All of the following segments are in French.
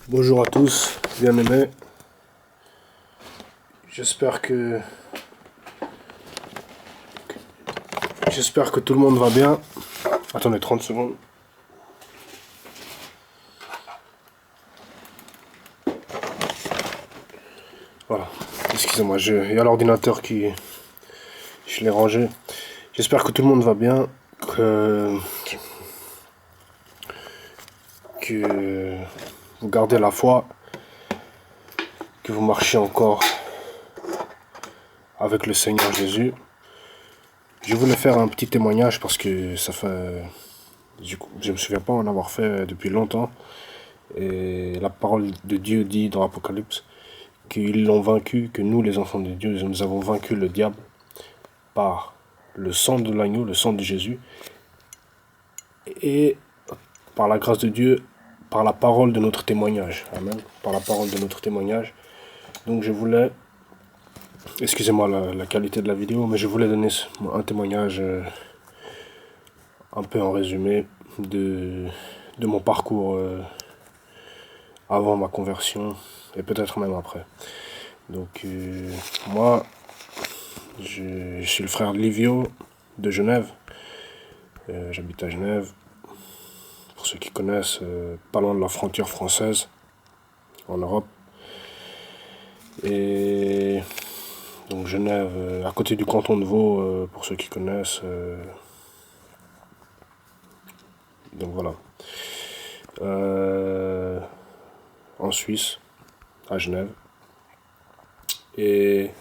Bonjour à tous, bien-aimés. J'espère que tout le monde va bien. Attendez 30 secondes. Voilà. Excusez-moi, il y a l'ordinateur qui... Je l'ai rangé. J'espère que tout le monde va bien. Que vous gardez la foi. Que vous marchez encore avec le Seigneur Jésus. Je voulais faire un petit témoignage parce que ça fait... Je me souviens pas en avoir fait depuis longtemps. Et la parole de Dieu dit dans l'Apocalypse qu'ils l'ont vaincu, que nous, les enfants de Dieu, nous avons vaincu le diable par le sang de l'agneau, le sang de Jésus, et par la grâce de Dieu, par la parole de notre témoignage. Amen. Par la parole de notre témoignage. Donc je voulais, excusez-moi la qualité de la vidéo, mais je voulais donner un témoignage un peu en résumé de mon parcours avant ma conversion, et peut-être même après. Donc moi, je suis le frère de Livio de Genève. J'habite à Genève. Pour ceux qui connaissent, pas loin de la frontière française, en Europe. Et donc Genève, à côté du canton de Vaud, pour ceux qui connaissent. Donc voilà. En Suisse, à Genève. Et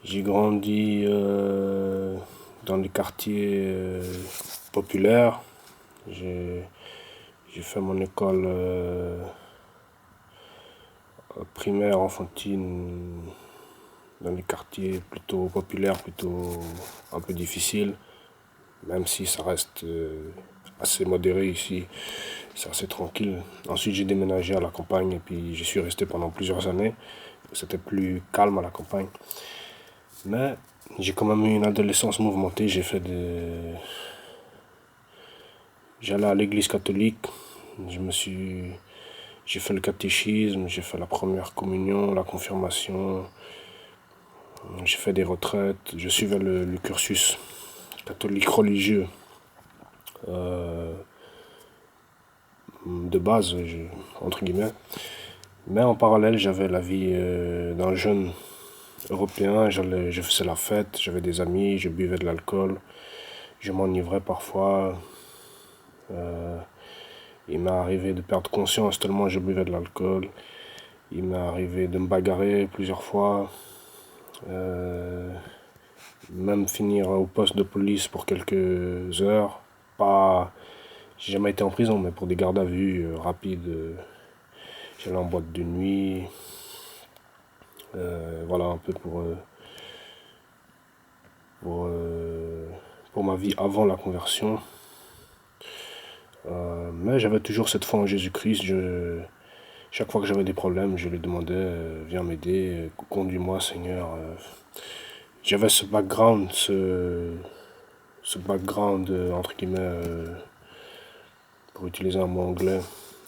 j'ai grandi dans les quartiers populaires. J'ai fait mon école primaire, enfantine, dans les quartiers plutôt populaires, plutôt un peu difficiles, même si ça reste assez modéré ici, c'est assez tranquille. Ensuite j'ai déménagé à la campagne et puis j'y suis resté pendant plusieurs années. C'était plus calme à la campagne. Mais j'ai quand même eu une adolescence mouvementée, j'allais à l'église catholique, j'ai fait le catéchisme, j'ai fait la première communion, la confirmation, j'ai fait des retraites, je suivais le cursus catholique religieux de base, entre guillemets. Mais en parallèle, j'avais la vie d'un jeune européen, je faisais la fête, j'avais des amis, je buvais de l'alcool, je m'enivrais parfois. Il m'est arrivé de perdre conscience tellement je buvais de l'alcool. Il m'est arrivé de me bagarrer plusieurs fois. Même finir au poste de police pour quelques heures. J'ai jamais été en prison, mais pour des gardes à vue rapides. J'allais en boîte de nuit. Voilà un peu pour ma vie avant la conversion. Mais j'avais toujours cette foi en Jésus-Christ. Chaque fois que j'avais des problèmes, je lui demandais, viens m'aider, conduis-moi Seigneur. J'avais ce background, entre guillemets, pour utiliser un mot anglais,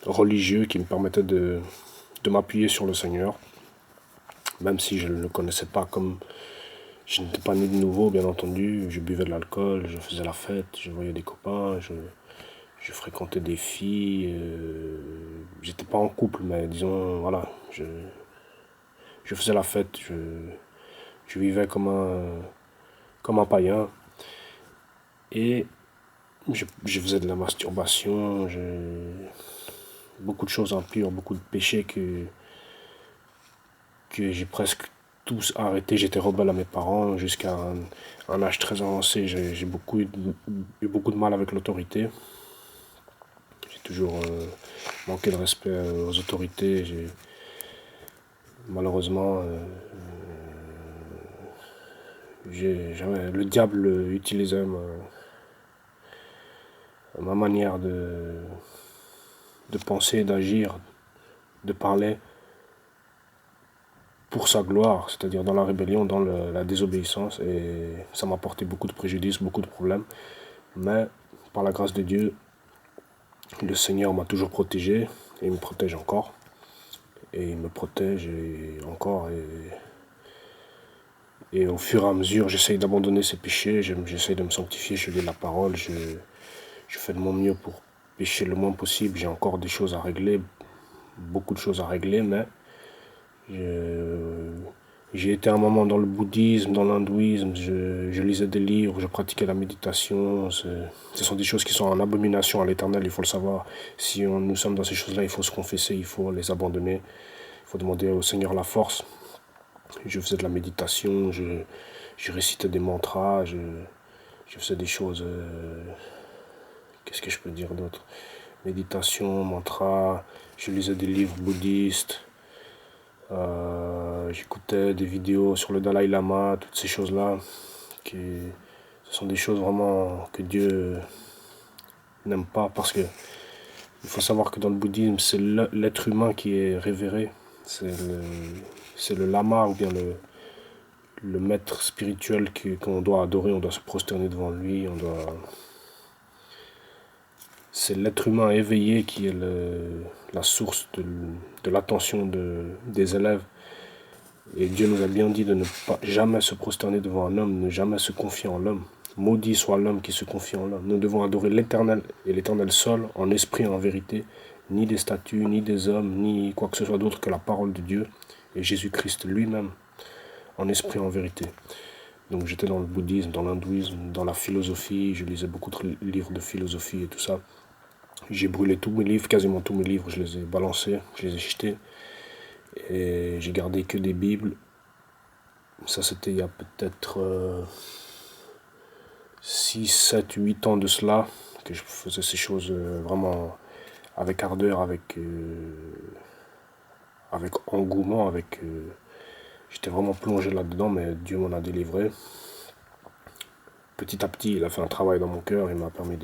religieux, qui me permettait de m'appuyer sur le Seigneur. Même si je ne le connaissais pas, comme je n'étais pas né de nouveau, bien entendu. Je buvais de l'alcool, je faisais la fête, je voyais des copains, je fréquentais des filles. J'étais pas en couple, mais disons, voilà, je faisais la fête, je vivais comme un païen. Et je faisais de la masturbation, beaucoup de choses impures, beaucoup de péchés que j'ai presque tous arrêté. J'étais rebelle à mes parents jusqu'à un âge très avancé. J'ai eu beaucoup de mal avec l'autorité. J'ai toujours manqué de respect aux autorités. Malheureusement, le diable utilisait ma manière de penser, d'agir, de parler pour sa gloire, c'est-à-dire dans la rébellion, dans la désobéissance, et ça m'a apporté beaucoup de préjudices, beaucoup de problèmes. Mais par la grâce de Dieu, le Seigneur m'a toujours protégé et il me protège encore. et il me protège et encore. Et au fur et à mesure, j'essaye d'abandonner ces péchés, j'essaye de me sanctifier, je lis la parole, je fais de mon mieux pour pécher le moins possible. J'ai encore des choses à régler, beaucoup de choses à régler, mais j'ai été un moment dans le bouddhisme, dans l'hindouisme, je lisais des livres, je pratiquais la méditation. Ce sont des choses qui sont en abomination à l'Éternel, il faut le savoir. Si nous sommes dans ces choses-là, il faut se confesser, il faut les abandonner, il faut demander au Seigneur la force. Je faisais de la méditation, je récitais des mantras, je faisais des choses... qu'est-ce que je peux dire d'autre? Méditation, mantra, je lisais des livres bouddhistes, j'écoutais des vidéos sur le Dalai Lama, toutes ces choses-là. Ce sont des choses vraiment que Dieu n'aime pas, parce que il faut savoir que dans le bouddhisme, c'est l'être humain qui est révéré. C'est le lama ou bien le maître spirituel qu'on doit adorer, on doit se prosterner devant lui, c'est l'être humain éveillé qui est la source de l'attention des élèves. Et Dieu nous a bien dit de ne pas jamais se prosterner devant un homme, ne jamais se confier en l'homme. Maudit soit l'homme qui se confie en l'homme. Nous devons adorer l'Éternel et l'Éternel seul, en esprit et en vérité, ni des statues, ni des hommes, ni quoi que ce soit d'autre que la parole de Dieu et Jésus-Christ lui-même, en esprit et en vérité. Donc j'étais dans le bouddhisme, dans l'hindouisme, dans la philosophie, je lisais beaucoup de livres de philosophie et tout ça. J'ai brûlé tous mes livres, quasiment tous mes livres, je les ai balancés, je les ai jetés. Et j'ai gardé que des Bibles. Ça, c'était il y a peut-être 6, 7, 8 ans de cela que je faisais ces choses vraiment avec ardeur, avec engouement, j'étais vraiment plongé là-dedans, mais Dieu m'en a délivré. Petit à petit, il a fait un travail dans mon cœur, il m'a permis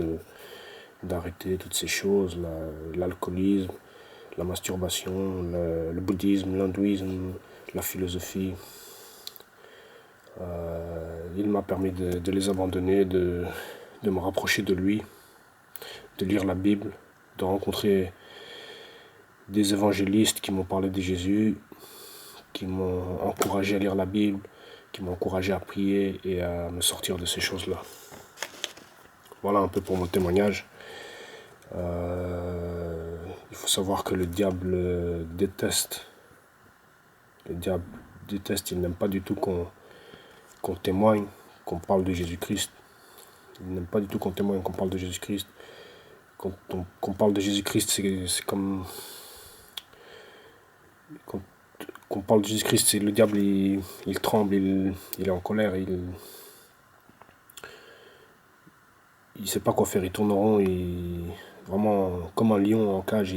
d'arrêter toutes ces choses, l'alcoolisme, la masturbation, le bouddhisme, l'hindouisme, la philosophie. Il m'a permis de les abandonner, de me rapprocher de lui, de lire la Bible, de rencontrer des évangélistes qui m'ont parlé de Jésus, qui m'ont encouragé à lire la Bible, qui m'ont encouragé à prier et à me sortir de ces choses-là. Voilà un peu pour mon témoignage. Il faut savoir que le diable déteste. Le diable déteste, il n'aime pas du tout qu'on témoigne, qu'on parle de Jésus-Christ. Il n'aime pas du tout qu'on témoigne, qu'on parle de Jésus-Christ. Quand on parle de Jésus-Christ, c'est comme... Quand on parle de Jésus-Christ, c'est le diable, il tremble, il est en colère, il sait pas quoi faire, il tourne en rond, vraiment comme un lion en cage,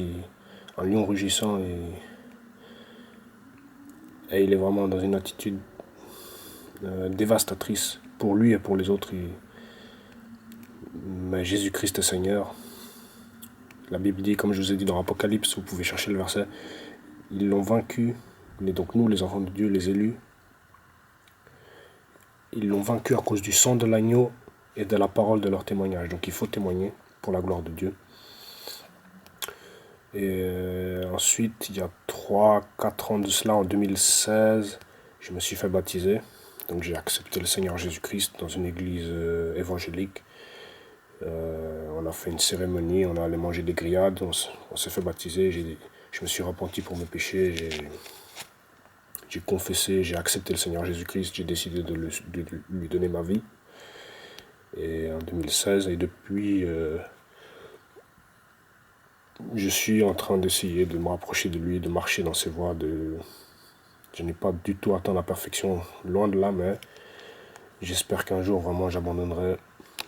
un lion rugissant, et il est vraiment dans une attitude dévastatrice pour lui et pour les autres. Mais Jésus-Christ est Seigneur. La Bible dit, comme je vous ai dit dans l'Apocalypse, vous pouvez chercher le verset, ils l'ont vaincu, mais donc nous, les enfants de Dieu, les élus, ils l'ont vaincu à cause du sang de l'agneau et de la parole de leur témoignage. Donc il faut témoigner pour la gloire de Dieu. Et ensuite, il y a 3-4 ans de cela, en 2016, je me suis fait baptiser. Donc j'ai accepté le Seigneur Jésus-Christ dans une église évangélique. On a fait une cérémonie, on est allé manger des grillades, on s'est fait baptiser. Je me suis repenti pour mes péchés, j'ai confessé, j'ai accepté le Seigneur Jésus-Christ, j'ai décidé de lui donner ma vie. Et en 2016, et depuis, je suis en train d'essayer de me rapprocher de lui, de marcher dans ses voies. Je n'ai pas du tout atteint la perfection, loin de là, mais j'espère qu'un jour, vraiment, j'abandonnerai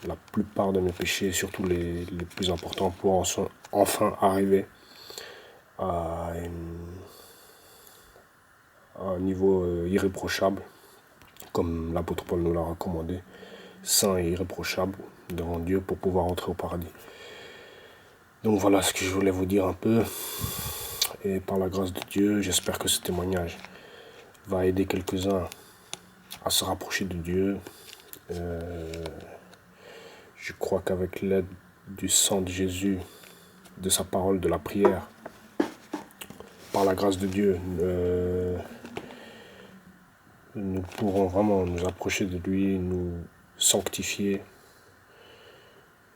la plupart de mes péchés, surtout les plus importants, pour enfin arriver à un niveau irréprochable, comme l'apôtre Paul nous l'a recommandé, saint et irréprochable devant Dieu pour pouvoir entrer au paradis. Donc voilà ce que je voulais vous dire un peu. Et par la grâce de Dieu, j'espère que ce témoignage va aider quelques-uns à se rapprocher de Dieu. Je crois qu'avec l'aide du sang de Jésus, de sa parole, de la prière, par la grâce de Dieu, nous pourrons vraiment nous approcher de lui, nous sanctifier,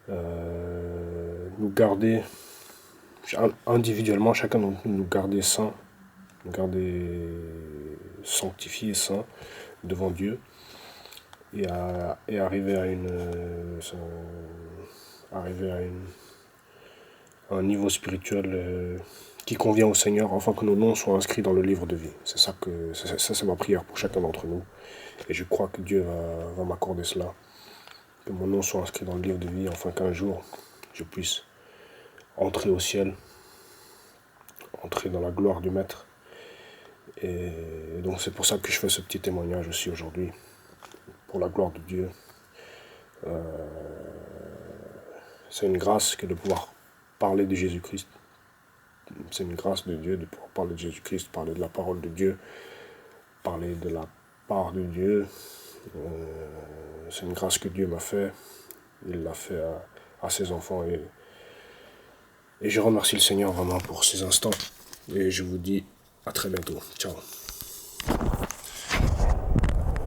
nous garder individuellement, chacun d'entre nous, nous garder saints, nous garder sanctifiés, saints devant Dieu, et arriver à un niveau spirituel qui convient au Seigneur, afin que nos noms soient inscrits dans le livre de vie. C'est ma prière pour chacun d'entre nous. Et je crois que Dieu va m'accorder cela. Que mon nom soit inscrit dans le livre de vie, afin qu'un jour, je puisse entrer au ciel, entrer dans la gloire du Maître. Et donc c'est pour ça que je fais ce petit témoignage aussi aujourd'hui, pour la gloire de Dieu. C'est une grâce que de pouvoir parler de Jésus-Christ. C'est une grâce de Dieu de pouvoir parler de Jésus-Christ, parler de la parole de Dieu, parler de la part de Dieu. C'est une grâce que Dieu m'a fait. Il l'a fait à ses enfants. Et je remercie le Seigneur vraiment pour ces instants. Et je vous dis à très bientôt. Ciao.